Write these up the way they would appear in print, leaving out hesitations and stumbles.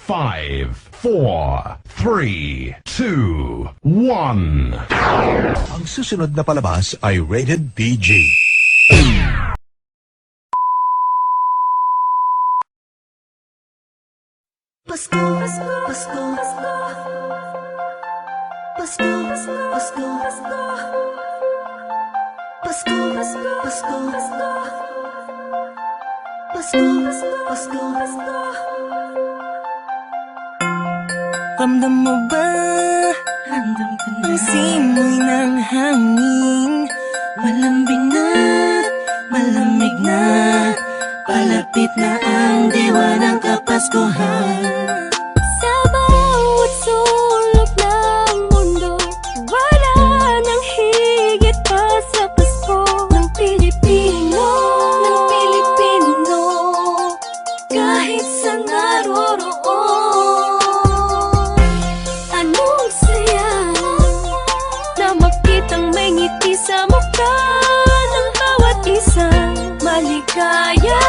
5, 4, 3, 2, 1. Ang susunod na palabas ay rated PG. Pasko, Pasko, Pasko, Pasko, Pasko, Pasko, Pasko, Pasko, Pasko, Pasko, Pasko, Pasko. Ramdam mo ba? Ramdam ko na. Ang simoy ng hangin, malambing na, malamig na. Palapit na ang diwa ng Kapaskuhan. Sa bawat sulok ng mundo, wala nang higit pa sa Pasko ng Pilipino, ng Pilipino. Kahit sa naroroon, anong saya na makitang may ngiti sa mukha ng bawat isang maligaya.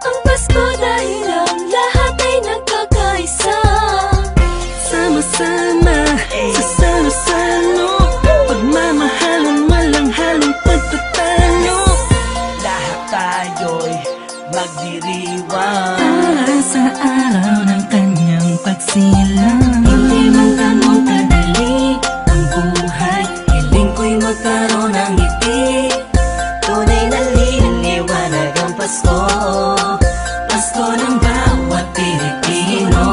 Ang Pasko dahil ang lahat ay nagkakaisa. Sama-sama sa salo-salo, pagmamahalan walang halong pagtatalo. Lahat tayo'y magdiriwang Para sa araw ng kanyang pagsilang. Hindi man ganun kadali ang buhay, hiling ko'y magkaroon ng ngiti. Tunay na liwanag ang Pasko, Pasko ng bawat Pilipino,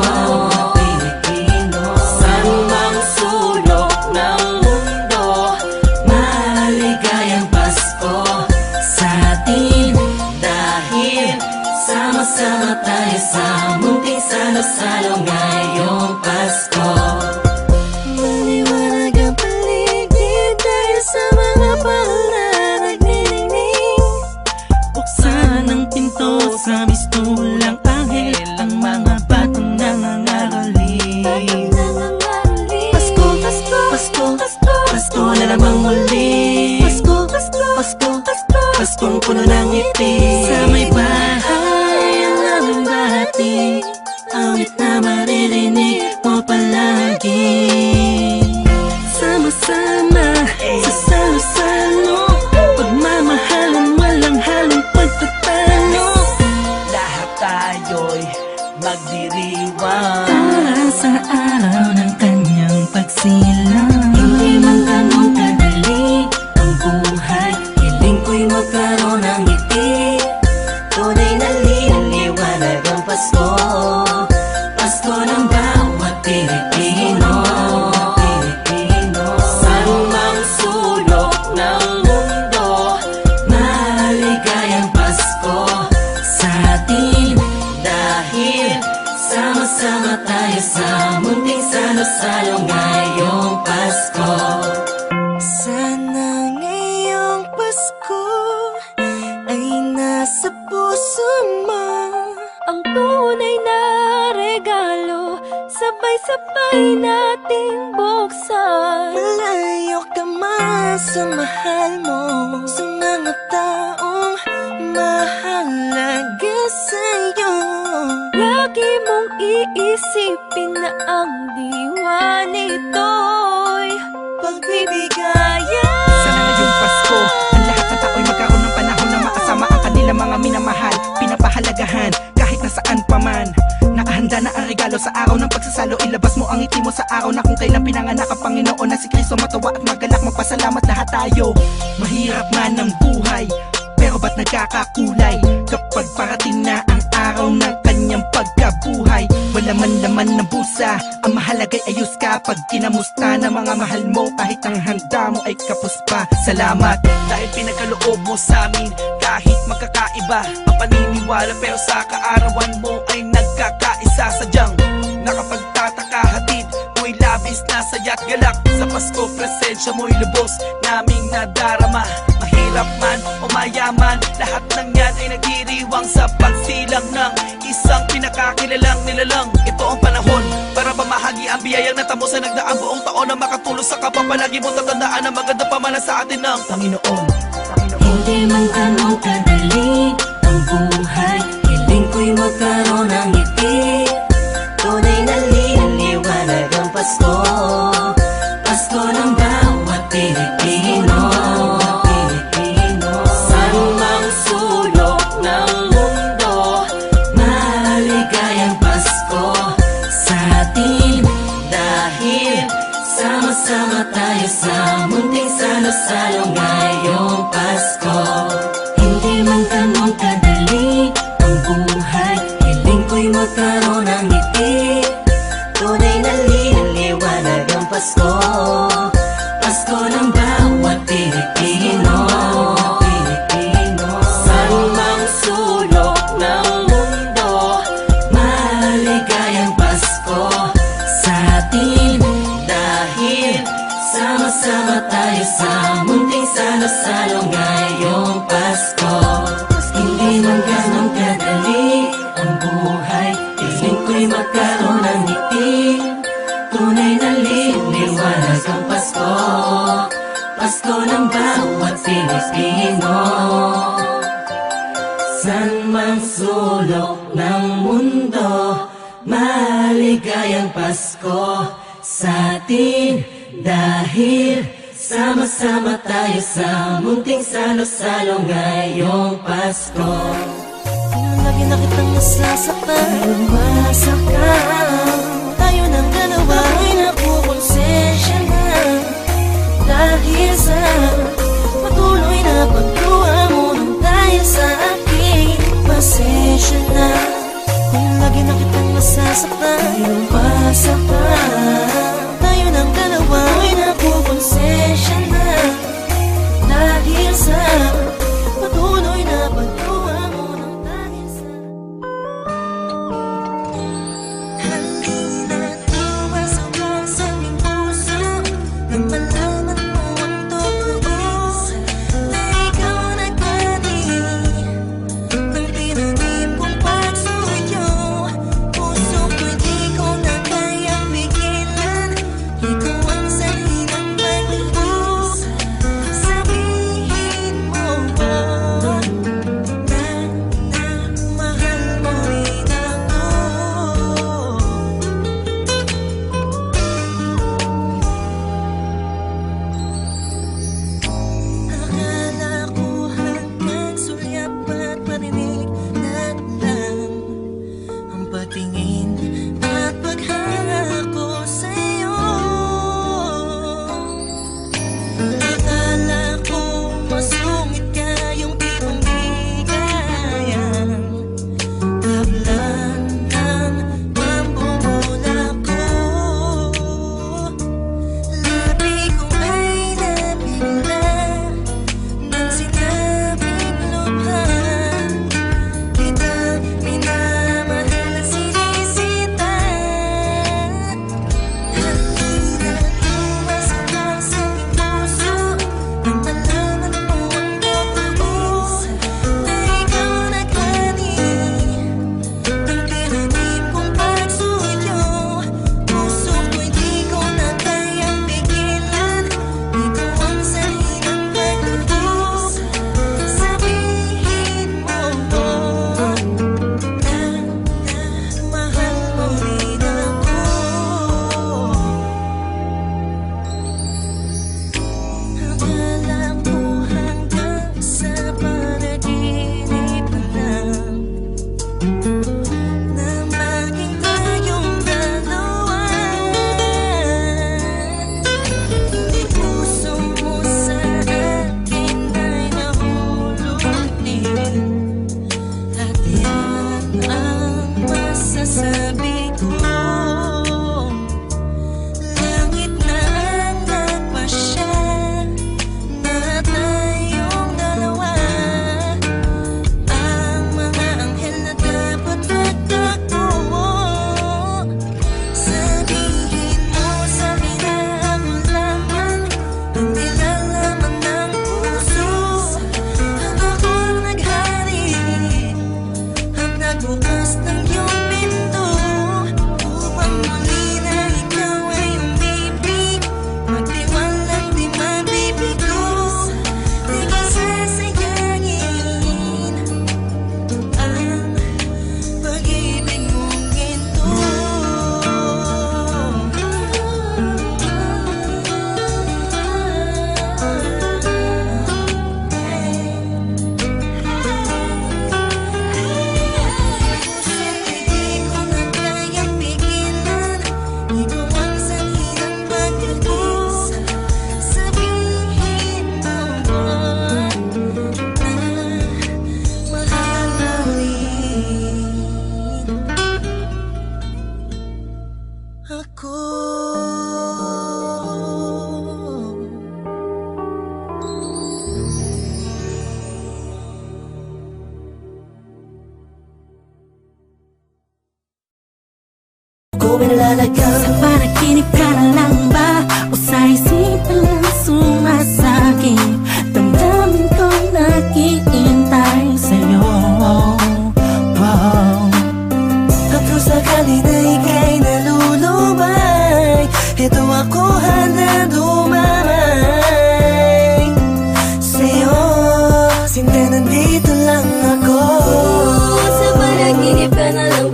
Pilipino. Saan mang sulok ng mundo, Maligayang Pasko sa atin, dahil sama-sama tayo sa munting salo-salo ngayong Pasko. Maliwanag ang paligid dahil sa mga pahala nagniningning. Buksan ang pinto sa mistulang anghel, ang mga batang nangangaroling. Pasko, Pasko, Pasko, Pasko, Pasko na lamang muli. Pasko, Pasko, Pasko, Pasko, Paskong puno ng ngiti. Sa may bahay ang aming bahati, awit na maririnig mo palagi. Sama-sama sa salo-salo, pagmamahalan walang halong pagtatalo. lahat tayo'y magdiriwang Para sa araw ng kanyang pagsilang. Hindi man ganun kadali ang buhay, hiling ko'y magkaroon ng ngiti. Tunay na liwanag ang Pasko, Pasko ng bawat Pilipino, Pilipino. Saan mang sulok ng mundo, Maligayang Pasko sa atin, dahil sama-sama tayo sa munting salo-salo ngayong Pasko. Sana ngayong Pasko ay nasa puso mo ang tunay na regalo, sabay-sabay nating buksan. Malayo ka man sa mahal mo, sa mga taong mahalaga sa'yo. Lagi mong iisipin na ang diwa nito'y pagbibigayan. Sana ngayong Pasko, ang lahat ng tao'y magkaroon ng panahon na makasama ang kanilang mga minamahal, pinapahalagahan kahit nasaan pa man. Nakahanda na ang regalo sa araw ng pagsasalo, ilabas mo ang ngiti mo sa araw na kung kailan pinanganak ang Panginoon na si Kristo. Matawa at magalak, magpasalamat lahat tayo. Mahirap man ang buhay, pero ba't nagkakakulay kapag parating na ang araw ng kanyang pagkabuhay? Wala man laman ng busa, ang mahalaga'y ayos ka pag kinamusta ng mga mahal mo, kahit ang handa mo ay kapos pa. Salamat dahil pinagkaloob mo sa amin, kahit magkakaiba ang paniniwala, pero sa kaarawan mo ay nagkakaisa. Sadyang nakapagtataka, hatid mo'y labis na saya't galak. Sa Pasko presensya mo'y lubos naming nadarama. Mahirap man o mayaman, lahat ng yan ay nagdiriwang sa pagsilang ng isang pinakakilalang nilalang. Ito ang panahon para pamahagi ang biyayang natamo sa nagdaang buong taon, na makatulong sa kapwa. Palagi mo tatandaan na maganda pamana sa atin ng Panginoon. Hindi man ganun kadali ang buhay, hiling ko'y magkaroon ng ngiti. ko'y magkaroon ng ngiti. Tunay na liwanag ang Pasko, Pasko ng bawat Pilipino. Saan mang sulok ng mundo, maligayang Pasko sa atin. Dahil sama-sama tayo sa munting salo-salo ngayong Pasko. Hindi man ganun kadali ang buhay, piling ko'y magkaroon ng ngiti. Tunay na liwanag ang Pasko, Pasko ng bawat Pilipino. San mang sulok ng mundo, maligayang Pasko sa atin. Dahil sama-sama tayo sa munting salo-salo ngayong Pasko. Lagi na kitang nasasaktan, umasa ka. Tayo ng dalawa ay nakukonsensya na. Dahil sa patuloy na pagluha mo nang dahil sa akin, pasensya na. Kung lagi na kitang nasasaktan, umasa ka. Tayo ng dalawa ay nakukonsensya na. Dahil sa patuloy na pagluha mo nang dahil sa halina, tuwasok lang sa aking puso nang malaman mo ang totoo na ikaw nagpatid ng pinanib kong pagsuyo. Puso ko'y di ko na kayang pigilan. ko pinalalagang sa panaginip ka na lang ba o sa isipan lang sumasakit? Damdamin ko naghihintay sa'yo. Kung sakali na ika'y nalulubay, eto ako handa dumamay sa'yo. Sinta, nandito lang ako. Sa panaginip ka na lang.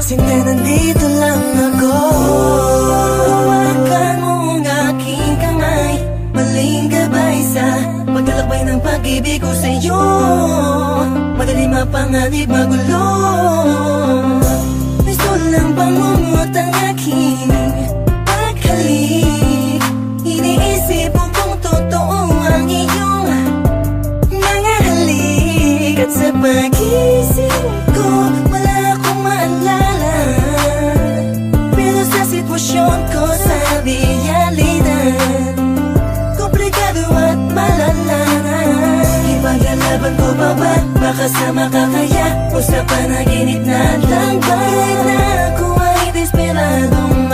Sinta, nandito lang ako. Hawakan mo ang aking kamay, maling gabay sa paglalakbay ng pag-ibig ko sa'yo. Madali mapanganib, magulo. Gusto lang bangungot ang aking paghalik. Iniisip mo kung totoo ang iyong mga halik. At sa pag-isip ko, wala akong maalala. Pero sa sitwasyon ko, sa realidad, komplikado at malala na. Ipaglalaban ko pa ba? Baka sa makakaya o sa panaginip na lang ba? Na ako ay desperadong